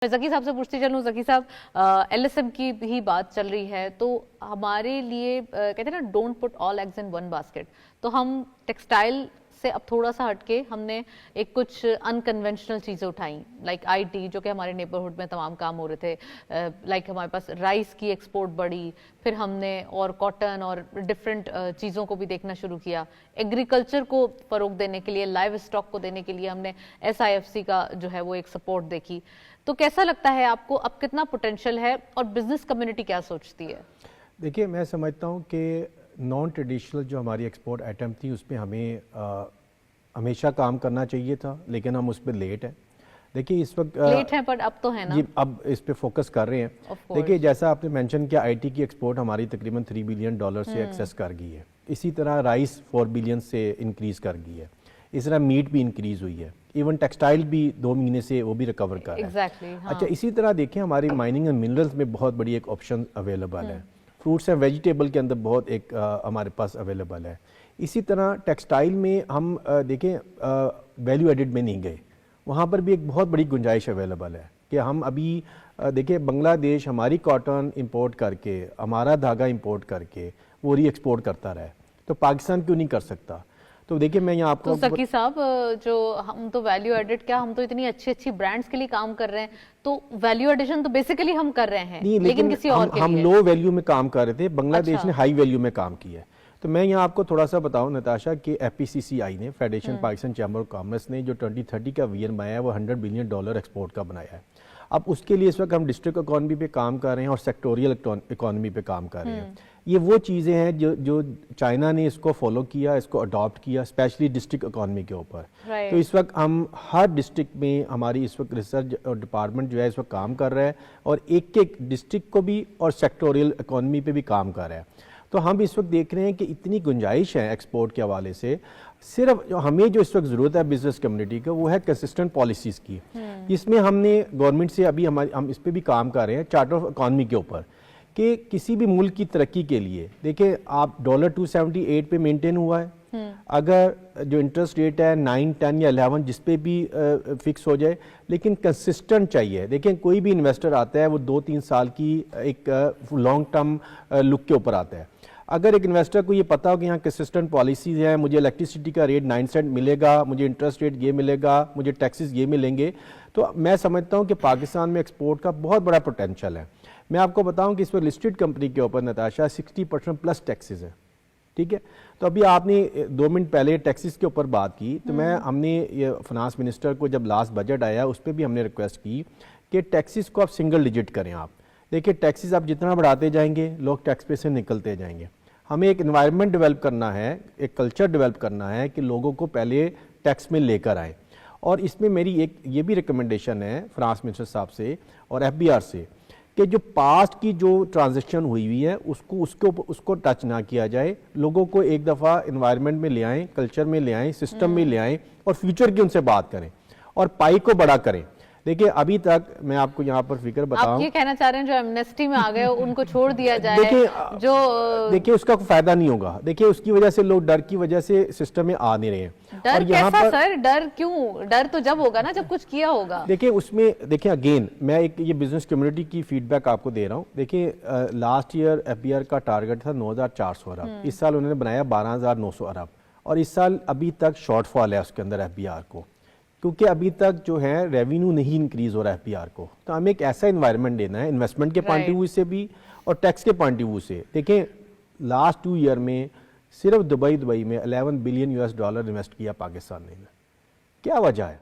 ज़की साहब से पूछती चलूँ। ज़की साहब, एलएसएम की भी बात चल रही है, तो हमारे लिए कहते हैं ना, don't put all eggs in one basket. तो हम टेक्सटाइल से अब थोड़ा सा हटके हमने एक कुछ अनकन्वेंशनल चीज़ें उठाई, लाइक आईटी, जो कि हमारे नेबरहुड में तमाम काम हो रहे थे, लाइक हमारे पास राइस की एक्सपोर्ट बढ़ी, फिर हमने और कॉटन और डिफरेंट चीज़ों को भी देखना शुरू किया। एग्रीकल्चर को फ़रोग देने के लिए, लाइव स्टॉक को देने के लिए हमने SIFC का जो है वो एक सपोर्ट देखी। तो कैसा लगता है आपको, अब कितना पोटेंशियल है और बिजनेस कम्युनिटी क्या सोचती है? देखिए, मैं समझता हूँ कि नॉन ट्रेडिशनल जो हमारी एक्सपोर्ट आइटम थी उस पर हमें हमेशा काम करना चाहिए था, लेकिन हम उस पर लेट हैं। देखिए इस वक्त लेट हैं, पर अब तो है ना जी, अब इस पे फोकस कर रहे हैं। देखिए जैसा आपने मेंशन किया, आईटी की एक्सपोर्ट हमारी तकरीबन $3 बिलियन से एक्सेस कर गई है। इसी तरह राइस 4 बिलियन से इंक्रीज कर गई है। इस तरह मीट भी इंक्रीज हुई है। इवन टेक्सटाइल भी 2 महीने से वो भी रिकवर कर रहा है। हाँ। अच्छा, इसी तरह देखें हमारी माइनिंग एंड मिनरल्स में बहुत बड़ी एक ऑप्शन अवेलेबल है। फ्रूट्स एंड वेजिटेबल के अंदर बहुत एक हमारे पास अवेलेबल है। इसी तरह टेक्सटाइल में हम देखें वैल्यू एडिड में नहीं गए, वहाँ पर भी एक बहुत बड़ी गुंजाइश अवेलेबल है कि हम अभी देखिए बांग्लादेश हमारी कॉटन इंपोर्ट करके, हमारा धागा इंपोर्ट करके वो री एक्सपोर्ट करता रहा है, तो पाकिस्तान क्यों नहीं कर सकता? तो देखिए मैं यहाँ आपको, तो ज़की साहब, जो हम तो वैल्यू एडिड, क्या हम तो इतनी अच्छी अच्छी ब्रांड्स के लिए काम कर रहे हैं, तो वैल्यू एडिशन तो बेसिकली हम कर रहे हैं, लेकिन किसी और के लिए। हम लो वैल्यू में काम कर रहे थे, बांग्लादेश ने हाई वैल्यू में काम किया है। तो मैं यहाँ आपको थोड़ा सा बताऊं नताशा कि FPCCI ने, federation Pakistan chamber of commerce ने जो 2030 का विजन बनाया है वो $100 बिलियन एक्सपोर्ट का बनाया है। अब उसके लिए इस वक्त हम डिस्ट्रिक्ट इकोनॉमी पे काम कर रहे हैं और सेक्टोरियल इकोनॉमी पे काम कर रहे हैं। ये वो चीज़ें हैं जो चाइना ने इसको फॉलो किया, इसको अडॉप्ट किया, स्पेशली डिस्ट्रिक्ट इकोनॉमी के ऊपर। तो इस वक्त हम हर डिस्ट्रिक्ट में, हमारी इस वक्त रिसर्च और डिपार्टमेंट जो है इस वक्त काम कर रहा है और एक एक डिस्ट्रिक्ट को भी और सेक्टोरियल इकोनॉमी पे भी काम कर रहा है। तो हम इस वक्त देख रहे हैं कि इतनी गुंजाइश है एक्सपोर्ट के हवाले से। सिर्फ हमें जो इस वक्त ज़रूरत है बिजनेस कम्युनिटी का, वो है कंसिस्टेंट पॉलिसीज़ की। इसमें हमने गवर्नमेंट से अभी हम इस पे भी काम कर रहे हैं, चार्टर ऑफ इकोनॉमी के ऊपर, कि किसी भी मुल्क की तरक्की के लिए देखिए आप $278 पे मेंटेन हुआ है, अगर जो इंटरेस्ट रेट है 9, 10 या 11 जिस पे भी फिक्स हो जाए, लेकिन कंसिस्टेंट चाहिए। देखें कोई भी इन्वेस्टर आता है वो 2-3 साल की एक लॉन्ग टर्म लुक के ऊपर आता है। अगर एक इन्वेस्टर को ये पता हो कि यहाँ कंसिस्टेंट पॉलिसीज हैं, मुझे इलेक्ट्रिसिटी का रेट 9 सेंट मिलेगा, मुझे इंटरेस्ट रेट ये मिलेगा, मुझे टैक्सेस ये मिलेंगे, तो मैं समझता हूँ कि पाकिस्तान में एक्सपोर्ट का बहुत बड़ा पोटेंशियल है। मैं आपको बताऊँ कि इस पर लिस्टेड कंपनी के ऊपर नताशा 60% प्लस टैक्सेस है, ठीक है। तो अभी आपने 2 मिनट पहले टैक्सेस के ऊपर बात की, तो हमने ये फाइनेंस मिनिस्टर को जब लास्ट बजट आया उस पर भी हमने रिक्वेस्ट की कि टैक्सेस को आप सिंगल डिजिट करें। आप देखिए टैक्सेस आप जितना बढ़ाते जाएंगे लोग टैक्स पे से निकलते जाएंगे। हमें एक एनवायरनमेंट डेवलप करना है, एक कल्चर डेवलप करना है कि लोगों को पहले टैक्स में लेकर आए। और इसमें मेरी एक ये भी रिकमेंडेशन है फाइनेंस मिनिस्टर साहब से और FBR से कि जो पास्ट की जो ट्रांजैक्शन हुई है उसको टच ना किया जाए। लोगों को एक दफ़ा एनवायरनमेंट में ले आएँ, कल्चर में ले आएँ, सिस्टम में ले आएँ और फ्यूचर की उनसे बात करें और पाई को बड़ा करें। देखिए अभी तक मैं आपको यहाँ पर फिक्र बताऊं, आप ये कहना चाह रहे हैं जो एमनेस्टी में आ गए उनको छोड़ दिया जाए? देखिए उसका कोई फायदा नहीं होगा। देखिए उसकी वजह से लोग डर की वजह से सिस्टम में आ नहीं रहे हैं। डर कैसा सर? डर क्यों? डर तो जब होगा ना जब कुछ किया होगा। देखिए उसमें देखिए अगेन मैं एक ये बिजनेस कम्युनिटी की फीडबैक आपको दे रहा हूँ। देखिए लास्ट ईयर FBR का टारगेट था 9,400 अरब, इस साल उन्होंने बनाया 12,900 अरब और इस साल अभी तक शॉर्टफॉल है उसके अंदर FBR को, क्योंकि अभी तक जो है रेवेन्यू नहीं इंक्रीज हो रहा है FBR को। तो हमें एक ऐसा इन्वायरमेंट देना है इन्वेस्टमेंट के पॉइंट ऑफ व्यू से भी और टैक्स के पॉइंट ऑफ व्यू से। देखें लास्ट 2 ईयर में सिर्फ दुबई में $11 बिलियन इन्वेस्ट किया पाकिस्तान ने। क्या वजह है?